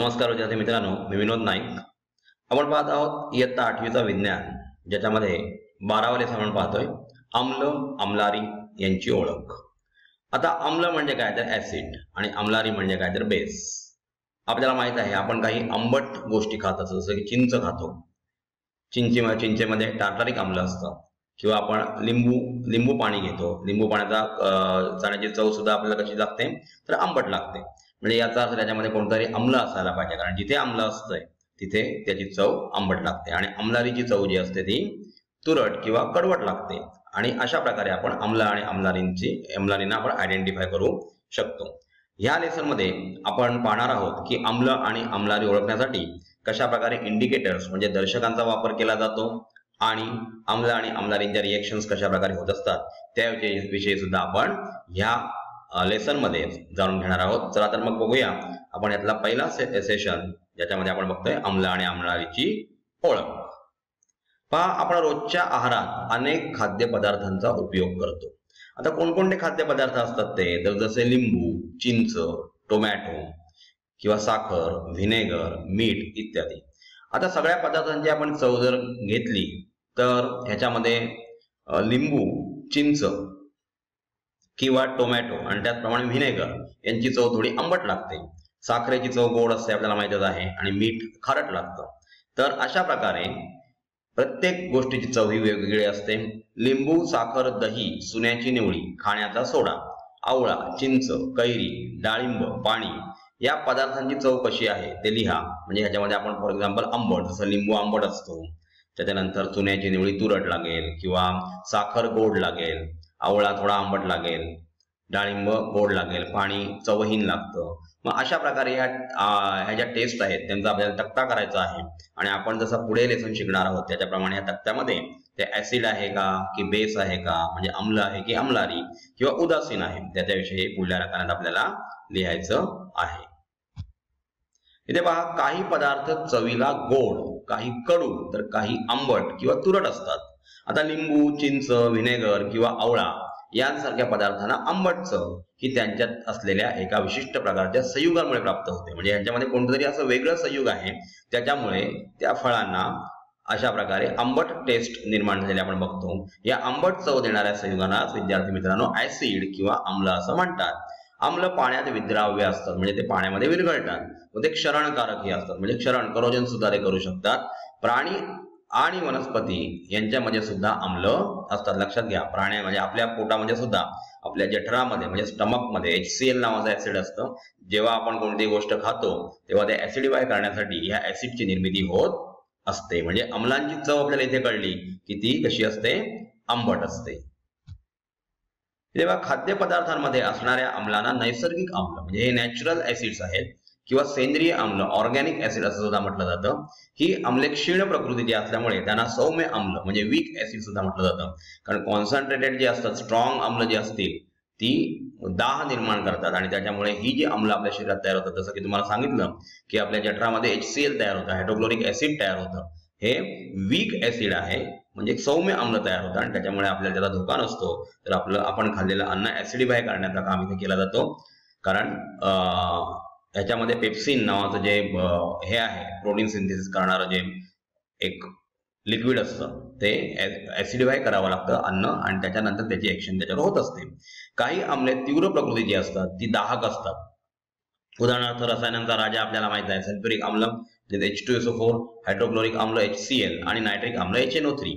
नमस्कार विद्यार्थी मित्रांनो, मी विनोद नाईक. आपण पाहत आहोत इयत्ता 8वीचा विज्ञान, ज्याच्यामध्ये 12वा लेसन आपण पाहतोय आम्ल आम्लारी यांची ओळख. आता आम्ल म्हणजे काय तर ऍसिड आणि आम्लारी म्हणजे काय तर बेस. आपल्याला माहित आहे आपण काही आंबट गोष्टी खात असतो, जसं की चिंच खातो. चिंचेमध्ये टार्टारिक आम्ल असतं, किंवा आपण लिंबू पाणी घेतो. लिंबू पाण्याचा जाण्याची चव सुद्धा आपल्याला कशी लागते तर आंबट लागते. म्हणजे याचा अर्थ त्याच्यामध्ये कोणतरी आम्ल असायला पाहिजे, कारण जिथे आम्ल असतंय तिथे त्याची चव आंबट लागते आणि आम्लारीची चव जी असते ती तुरट किंवा कडवट लागते. आणि अशा प्रकारे आपण आम्ल आणि आम्लारींना आपण आयडेंटिफाय करू शकतो. ह्या लेसन मध्ये आपण पाहणार आहोत की आम्ल आणि आम्लारी ओळखण्यासाठी कशा प्रकारे इंडिकेटर्स म्हणजे दर्शकांचा वापर केला जातो आणि आम्ल आणि आम्लारींच्या रिएक्शन्स कशा प्रकारे होत असतात त्याविषयी सुद्धा आपण ह्या लेसन मध्ये जाणून घेणार आहोत. चला तर मग बघूया आपण यातला पहिला सेशन, ज्याच्यामध्ये आपण बघतोय आम्ल आणि आम्लारीची ओळख. पहा, आपण रोजच्या आहारात अनेक खाद्यपदार्थांचा उपयोग करतो. आता कोणकोणते खाद्यपदार्थ असतात ते तर जसे लिंबू, चिंच, टोमॅटो किंवा साखर, व्हिनेगर, मीठ इत्यादी. आता सगळ्या पदार्थांची आपण चव जर घेतली तर ह्याच्यामध्ये लिंबू, चिंच किंवा टोमॅटो आणि त्याचप्रमाणे व्हिनेगर यांची चव थोडी आंबट लागते. साखरेची चव गोड असते आपल्याला माहितच आहे, आणि मीठ खारट लागतं. तर अशा प्रकारे प्रत्येक गोष्टीची चव ही वेगवेगळी असते. लिंबू, साखर, दही, चुन्याची निवळी, खाण्याचा सोडा, आवळा, चिंच, कैरी, डाळिंब, पाणी या पदार्थांची चव कशी आहे ते लिहा. म्हणजे ह्याच्यामध्ये आपण फॉर एक्झाम्पल आंबट, जसं लिंबू आंबट असतो, त्याच्यानंतर चुन्याची निवळी तुरट लागेल किंवा साखर गोड लागेल, आवळा थोडा आंबट लागेल, डाळिंब गोड लागेल, पाणी चवहीन लागतं. मग अशा प्रकारे ह्या ज्या टेस्ट आहेत त्यांचा आपल्याला तक्ता करायचा आहे. आणि आपण जसं पुढे लेसन शिकणार आहोत त्याच्याप्रमाणे या तक्त्यामध्ये ते ऍसिड आहे का की बेस आहे का, म्हणजे आम्ल आहे की आम्लारी किंवा उदासीन आहे, त्याच्याविषयी पुढल्या रकान्यात आपल्याला लिहायचं आहे. इथे पहा, काही पदार्थ चवीला गोड, काही कडू तर काही आंबट किंवा तुरट असतात. आता लिंबू, चिंच, व्हिनेगर किंवा आवळा यांसारख्या पदार्थांना आंबट चव ही त्यांच्यात असलेल्या एका विशिष्ट प्रकारच्या संयुगामुळे प्राप्त होते. म्हणजे यांच्यामध्ये कोणतरी असं वेगळं संयुग आहे, त्याच्यामुळे त्या फळांना अशा प्रकारे आंबट टेस्ट निर्माण झालेली आपण बघतो. या आंबट चव देणाऱ्या संयुगांना विद्यार्थी मित्रांनो ऍसिड किंवा आम्ल असं म्हणतात. आम्ल पाण्यात विद्राव्य असतात, म्हणजे ते पाण्यामध्ये विरघळतात, व ते क्षरणकारकही असतात, म्हणजे क्षरण करोजन सुद्धा ते करू शकतात. प्राणी आणि वनस्पती यांच्यामध्ये सुद्धा आम्ल असतात. लक्षात घ्या, प्राणी म्हणजे आपल्या पोटामध्ये सुद्धा, आपल्या जठरामध्ये म्हणजे स्टमक मध्ये HCl नावाचं ऍसिड असतं. जेव्हा आपण कोणतीही गोष्ट खातो तेव्हा ते ऍसिडिफाय करण्यासाठी या ऍसिडची निर्मिती होत असते. म्हणजे आम्लांची चव आपल्याला इथे कळली की ती कशी असते, आंबट असते. तेव्हा खाद्यपदार्थांमध्ये असणाऱ्या आम्लांना नैसर्गिक आम्ल म्हणजे हे नॅचरल ऍसिड्स आहेत, किंवा सेंद्रिय आम्ल ऑर्गॅनिक ऍसिड असं सुद्धा म्हटलं जातं. ही आम्ले क्षीण प्रकृतीची असल्यामुळे त्यांना सौम्य आम्ल म्हणजे वीक ऍसिड सुद्धा म्हटलं जातं. कारण कॉन्सन्ट्रेटेड जे असतात, स्ट्रॉंग आम्ल जे असतील ती दाह निर्माण करतात, आणि त्याच्यामुळे ही जी आम्ल आपल्या शरीरात तयार होतात, जसं की तुम्हाला सांगितलं की आपल्या जठरामध्ये HCl तयार होतं, हायड्रोक्लोरिक ऍसिड तयार होतं. हे वीक ऍसिड आहे, म्हणजे सौम्य आम्ल तयार होतं, आणि त्याच्यामुळे आपल्याला त्याचा धोका नसतो. तर आपण खाल्लेलं अन्न ऍसिडिफाय करण्याचं काम इथे केलं जातो. कारण ह्याच्यामध्ये पेप्सिन नावाचं जे हे आहे, प्रोटीन सिंथेसिस करणारं जे एक लिक्विड असतं, ते ऍसिडिफाय करावं लागतं अन्न, आणि त्याच्यानंतर त्याची ऍक्शन त्याच्यावर होत असते. काही आम्ले तीव्र प्रकृतीची असतात, ती दाहक असतात. उदाहरणार्थ रसायनांचा राजा आपल्याला माहित आहे सल्फ्युरिक आम्ल H2SO4, हायड्रोक्लोरिक आम्ल HCl आणि नायट्रिक आम्ल HNO3.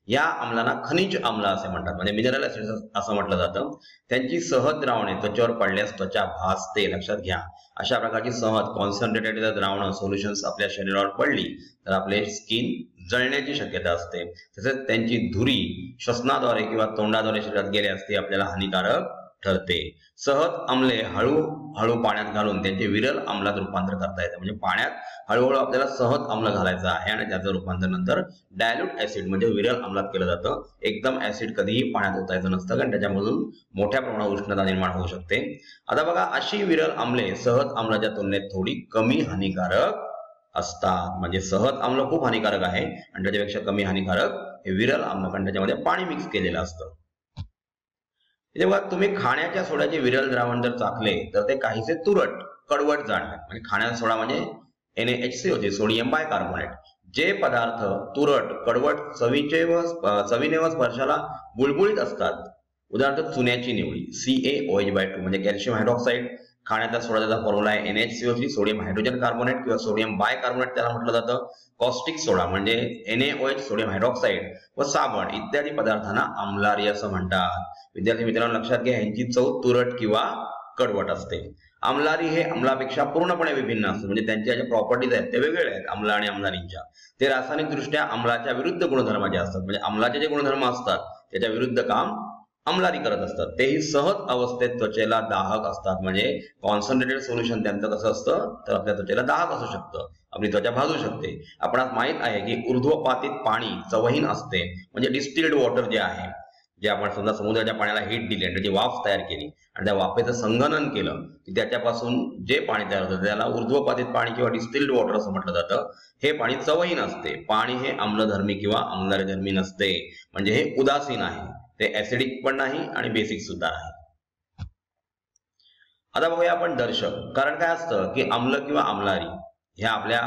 या आम्लांना खनिज आम्ल असे म्हणतात, म्हणजे मिनरल ऍसिड असं म्हटलं जातं. त्यांची सहज द्रावणे त्वचेवर पडल्यास त्वचा भासते. लक्षात घ्या, अशा प्रकारची सहज कॉन्सन्ट्रेटेड द्रावणं सोल्युशन्स आपल्या शरीरावर पडली तर आपले स्किन जळण्याची शक्यता असते. तसेच त्यांची धुरी श्वसनाद्वारे किंवा तोंडाद्वारे शरीरात गेल्यास ती आपल्याला हानिकारक ठरते. सहज आम्ले हळूहळू पाण्यात घालून त्यांचे विरल आम्लात रूपांतर करता येते. म्हणजे पाण्यात हळूहळू आपल्याला सहज आम्ल घालायचं आहे, आणि त्याचं रूपांतर नंतर डायल्यूट ऍसिड म्हणजे विरल आम्लात केलं जातं. एकदम ऍसिड कधीही पाण्यात ओतायचं नसतं, कारण त्याच्यामधून मोठ्या प्रमाणात उष्णता निर्माण होऊ शकते. आता बघा, अशी विरल आम्ले सहज आम्लाच्या तुलनेत थोडी कमी हानिकारक असतात. म्हणजे सहज आम्ल खूप हानिकारक आहे, आणि त्याच्यापेक्षा कमी हानिकारक हे विरल आम्ल, कारण त्याच्यामध्ये पाणी मिक्स केलेलं असतं. जेव्हा तुम्ही खाण्याच्या सोड्याचे विरल द्रावण जर चाखले तर ते काहीसे तुरट कडवट जाणवेल. म्हणजे खाण्याचा सोडा म्हणजे NaHCO3 सोडियम बायकार्बोनेट. जे पदार्थ तुरट, कडवट, चवीने व स्पर्शाला बुळबुळीत असतात, उदाहरणार्थ चुन्याची निवडी CaOH2 म्हणजे कॅल्शियम हायड्रॉक्साईड. खाण्याचा सोडाचा फॉर्म्युला आहे NaHCO3 सोडियम हायड्रोजन कार्बोनेट किंवा सोडियम बायकार्बोनेट त्याला म्हटलं जातं. कॉस्टिक सोडा म्हणजे NaOH सोडियम हायड्रॉक्साईड व साबण इत्यादी पदार्थांना आम्लारी असं म्हणतात. विद्यार्थी मित्रांनो लक्षात घ्या, यांची चव तुरट किंवा कडवट असते. आम्लारी हे आम्लापेक्षा पूर्णपणे विभिन्न असते, म्हणजे त्यांच्या ज्या प्रॉपर्टीज आहेत ते वेगवेगळे आहेत आम्ल आणि आम्लारींच्या. ते रासायनिक दृष्ट्या आम्लाच्या विरुद्ध गुणधर्माचे असतात, म्हणजे आम्लाचे जे गुणधर्म असतात त्याच्या विरुद्ध काम आम्लारी करत असतात. तेही सहज अवस्थेत त्वचेला दाहक असतात, म्हणजे कॉन्सन्ट्रेटेड सोल्युशन त्यांचं कसं असतं तर आपल्या त्वचेला दाहक असू शकतं, आपली त्वचा भाजू शकते. आपणास माहित आहे की ऊर्ध्वपातीत पाणी चवहीन असते, म्हणजे डिस्टिल्ड वॉटर जे आहे, जे आपण समजा समुद्राच्या पाण्याला हीट दिली आणि त्याची वाफ तयार केली आणि त्या वाफेचं संगणन केलं की त्याच्यापासून जे पाणी तयार होतं त्याला ऊर्ध्वपातीत पाणी किंवा डिस्टिल्ड वॉटर असं म्हटलं जातं. हे पाणी चवहीन असते. पाणी हे आम्लधर्मी किंवा आम्लधर्मी नसते, म्हणजे हे उदासीन आहे. ते ऍसिडिक पण नाही आणि बेसिक सुद्धा नाही. आता बघूया आपण दर्शक. कारण काय असतं की आम्ल किंवा आम्लारी ह्या आपल्या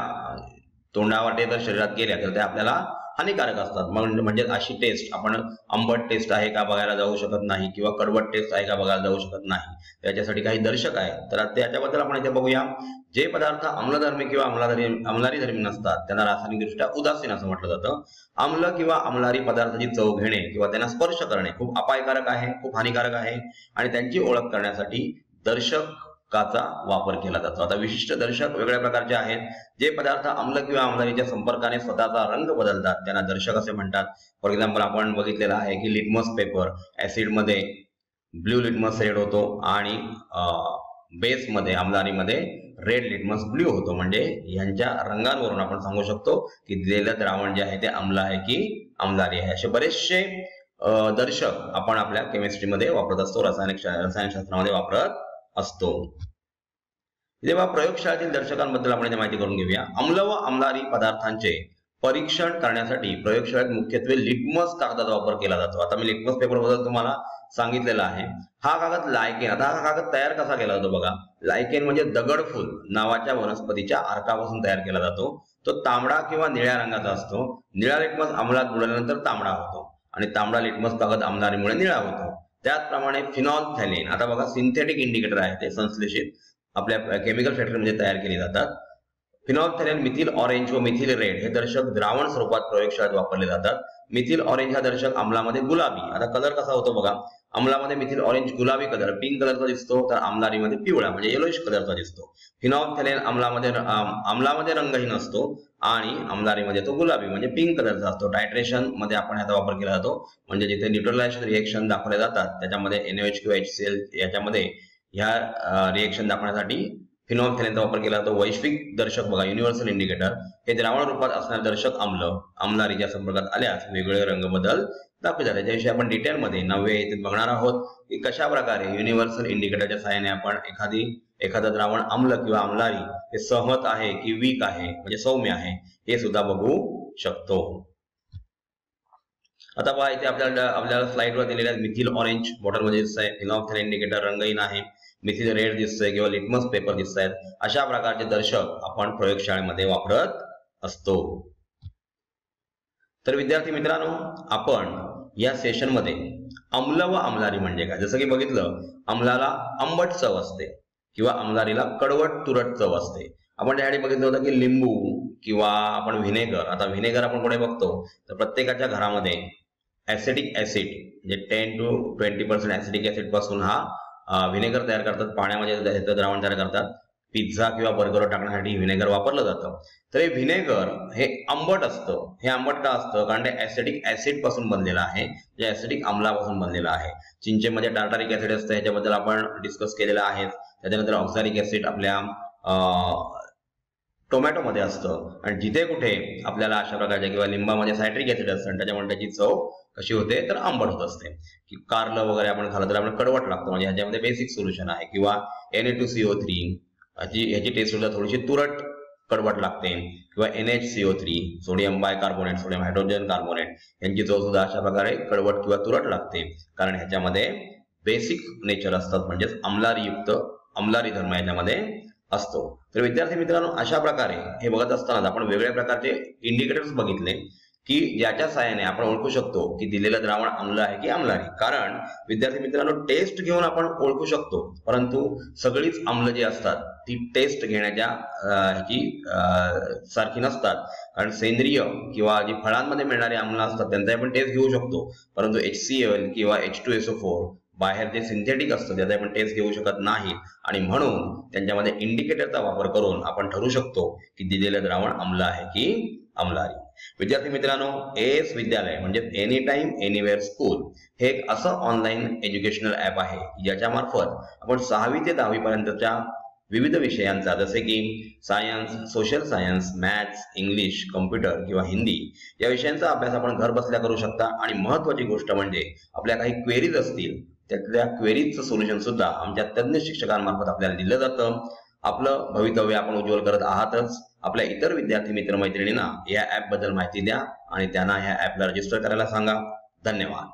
तोंडावाटे जर शरीरात गेल्या तर त्या आपल्याला हानिकारक असतात. म्हणजे अशी टेस्ट आपण आंबट टेस्ट आहे का बघायला जाऊ शकत नाही किंवा कडवट टेस्ट आहे का बघायला जाऊ शकत नाही. त्याच्यासाठी काही दर्शक आहे, तर त्याच्याबद्दल आपण इथे बघूया. जे पदार्थ आम्लधर्मी किंवा आम्लारी धर्मी नसतात त्यांना रासायनिकदृष्ट्या उदासीन असं म्हटलं जातं. आम्ल किंवा आम्लारी पदार्थाची चव घेणे किंवा त्यांना स्पर्श करणे खूप अपायकारक आहे, खूप हानिकारक आहे आणि त्यांची ओळख करण्यासाठी दर्शकाचा वापर केला जातो. आता विशिष्ट दर्शक वेगळ्या प्रकारचे आहेत. जे पदार्थ आम्ल किंवा आम्लारीच्या संपर्काने स्वतःचा रंग बदलतात त्यांना दर्शक असे म्हणतात. फॉर एक्झाम्पल आपण बघितलेलं आहे की लिटमस पेपर ऍसिड मध्ये ब्ल्यू लिटमस रेड होतो आणि बेस मध्ये आम्लारीमध्ये रेड लिटमस ब्ल्यू होतो. म्हणजे यांच्या रंगांवरून आपण सांगू शकतो की दिलेलं द्रावण जे आहे ते आम्ल आहे की आम्लारी आहे. असे बरेचसे दर्शक आपण आपल्या केमिस्ट्रीमध्ये वापरत असतो, रसायनशास्त्रामध्ये वापरत असतो. जेव्हा प्रयोगशाळेतील दर्शकांबद्दल आपण माहिती करून घेऊया. आम्ल व आम्लारी पदार्थांचे परीक्षण करण्यासाठी प्रयोगशाळेत मुख्यत्वे लिटमस कागदाचा वापर केला जातो. आता मी लिटमस पेपर बद्दल तुम्हाला सांगितलेलं आहे. हा कागद लायकेन. आता हा कागद तयार कसा केला जातो बघा. लायकेन म्हणजे दगडफूल नावाच्या वनस्पतीच्या अर्कापासून तयार केला जातो. तो तांबडा किंवा निळ्या रंगाचा असतो. निळा लिटमस आम्लात बुडवल्यानंतर तांबडा होतो आणि तांबडा लिटमस कागद आम्लारीमुळे निळा होतो. त्याचप्रमाणे फिनॉल्फथॅलीन. आता बघा सिंथेटिक इंडिकेटर आहे, ते संश्लेषित आपल्या केमिकल फॅक्टरीमध्ये तयार केले जातात. फिनॉल्फथॅलीन, मिथिल ऑरेंज व मिथिल रेड हे दर्शक द्रावण स्वरूपात प्रयोगशाळेत वापरले जातात. मिथिल ऑरेंज हा दर्शक आम्लामध्ये गुलाबी. आता कलर कसा होतो बघा. आम्लामध्ये मिथिल ऑरेंज गुलाबी कलर पिंक कलरचा दिसतो, तर आम्लारीमध्ये पिवळा म्हणजे येलोइश कलरचा दिसतो. फिनॉल्फथॅलीन आम्लामध्ये रंगही नसतो आणि आम्लारीमध्ये तो गुलाबी म्हणजे पिंक कलरचा असतो. टायट्रेशन मध्ये आपण याचा वापर केला जातो, म्हणजे जिथे न्यूट्रलायझेशन रिएक्शन दाखवले जातात त्याच्यामध्ये NaOH किंवा HCl याच्यामध्ये ह्या रिएक्शन दाखवण्यासाठी फिनॉल्फथॅलीनचा वापर केला जातो. वैश्विक दर्शक बघा, युनिव्हर्सल इंडिकेटर हे द्रावण रूपात असणारे दर्शक आम्लारीच्या संपर्कात आल्यास वेगवेगळे रंग बदल दाखवले जातात. त्याविषयी आपण डिटेलमध्ये 9व्या इयत्तेत बघणार आहोत की कशा प्रकारे युनिव्हर्सल इंडिकेटरच्या सहाय्याने आपण एखादं द्रावण आम्ल किंवा आम्लारी हे सहमत आहे की वीक आहे म्हणजे सौम्य आहे हे सुद्धा बघू शकतो. आता पहा इथे आपल्याला स्लाइडवर दिलेल्या मिथिल ऑरेंज बॉटलमध्ये दिसत आहे. फिनॉल्फथॅलीन इंडिकेटर रंगहीन आहे. मिथिल रेड दिसतोय किंवा लिटमस पेपर दिसत आहेत. अशा प्रकारचे दर्शक आपण प्रयोगशाळेमध्ये वापरत असतो. तर विद्यार्थी मित्रांनो, आपण या सेशन मध्ये आम्ल व आम्लारी म्हणजे काय, जसं की बघितलं आम्लाला आंबट चव असते किंवा आम्लारीला कडवट तुरट चव असते. आपण त्यासाठी बघितलं होतं की लिंबू किंवा आपण व्हिनेगर. आता व्हिनेगर आपण कोणी बघतो तर प्रत्येकाच्या घरामध्ये ऍसिडिक ऍसिड म्हणजे 10 to 20% ऍसिडिक ऍसिड पासून हा व्हिनेगर तयार करतात. पाण्यामध्ये द्रावण तयार करतात. पिझ्झा किंवा बर्गर टाकण्यासाठी व्हिनेगर वापरलं जातं. तर हे व्हिनेगर हे आंबट असतं. हे आंबट का असतं, कारण ते ऍसिडिक ऍसिड पासून बनलेलं आहे, जे ऍसिडिक आम्लापासून बनलेलं आहे. चिंचेमध्ये टार्टारिक ऍसिड असतं, ह्याच्याबद्दल आपण डिस्कस केलेलं आहे. त्याच्यानंतर ऑक्झॅलिक ऍसिड आपल्या टोमॅटोमध्ये असतं आणि जिथे कुठे आपल्याला अशा प्रकारच्या किंवा लिंबामध्ये सायट्रिक ऍसिड असतं त्याच्यामुळे त्याची चव कशी होते तर आंबट होत असते. की कारलं वगैरे आपण खाल्लं तर आपण कडवट लागतो, म्हणजे ह्याच्यामध्ये बेसिक सोल्युशन आहे. किंवा Na2CO3 ह्याची टेस्ट सुद्धा थोडीशी तुरट कडवट लागते. किंवा NaHCO3 sodium bicarbonate, sodium hydrogen carbonate यांची चव सुद्धा अशा प्रकारे कडवट किंवा तुरट लागते, कारण ह्याच्यामध्ये बेसिक नेचर असतात, म्हणजेच आम्लारी धर्म याच्यामध्ये असतो। तर विद्यार्थी मित्रांनो, अशा प्रकारे हे बघत असताना आपण वेगवेगळ्या प्रकारचे इंडिकेटर्स बघितले की ज्याच्या सहाय्याने आपण ओळखू शकतो की दिलेलं द्रावण आम्ल आहे की आम्लारी। कारण विद्यार्थी मित्रांनो, टेस्ट घेऊन आपण ओळखू शकतो, परंतु सगळीच आम्ल जी असतात ती टेस्ट घेण्याच्या सारखी नसतात। कारण सेंद्रिय किंवा जी फळांमध्ये मिळणारी आम्ल असतात त्यांचा आपण टेस्ट घेऊ शकतो, परंतु HCl किंवा H2SO4 बाहेर जे सिंथेटिक असतं त्याचा आपण टेस्ट घेऊ शकत नाही, आणि म्हणून त्यांच्यामध्ये इंडिकेटरचा वापर करून आपण ठरवू शकतो की दिलेलं द्रावण आम्ल आहे की आम्लारी। विद्यार्थी मित्रांनो, AS विद्यालय म्हणजे एनी टाइम एनीवेअर स्कूल हे एक असं ऑनलाईन एज्युकेशनल ऍप आहे ज्याच्या मार्फत आपण 6वी ते 10वी पर्यंतच्या विविध विषयांचा, जसे की science, social science, maths, English, computer किंवा हिंदी या विषयांचा अभ्यास आपण घर बसल्या करू शकता। आणि महत्त्वाची गोष्ट म्हणजे आपल्या काही क्वेरीज असतील त्यातल्या क्वेरीजचं सोल्युशन सुद्धा आमच्या तज्ञ शिक्षकांमार्फत आपल्याला दिलं जातं। आपलं भवितव्य आपण उज्ज्वल करत आहातच। आपल्या इतर विद्यार्थी मित्रमैत्रिणींना या ऍप बद्दल माहिती द्या आणि त्यांना या ऍपला रजिस्टर करायला सांगा। धन्यवाद।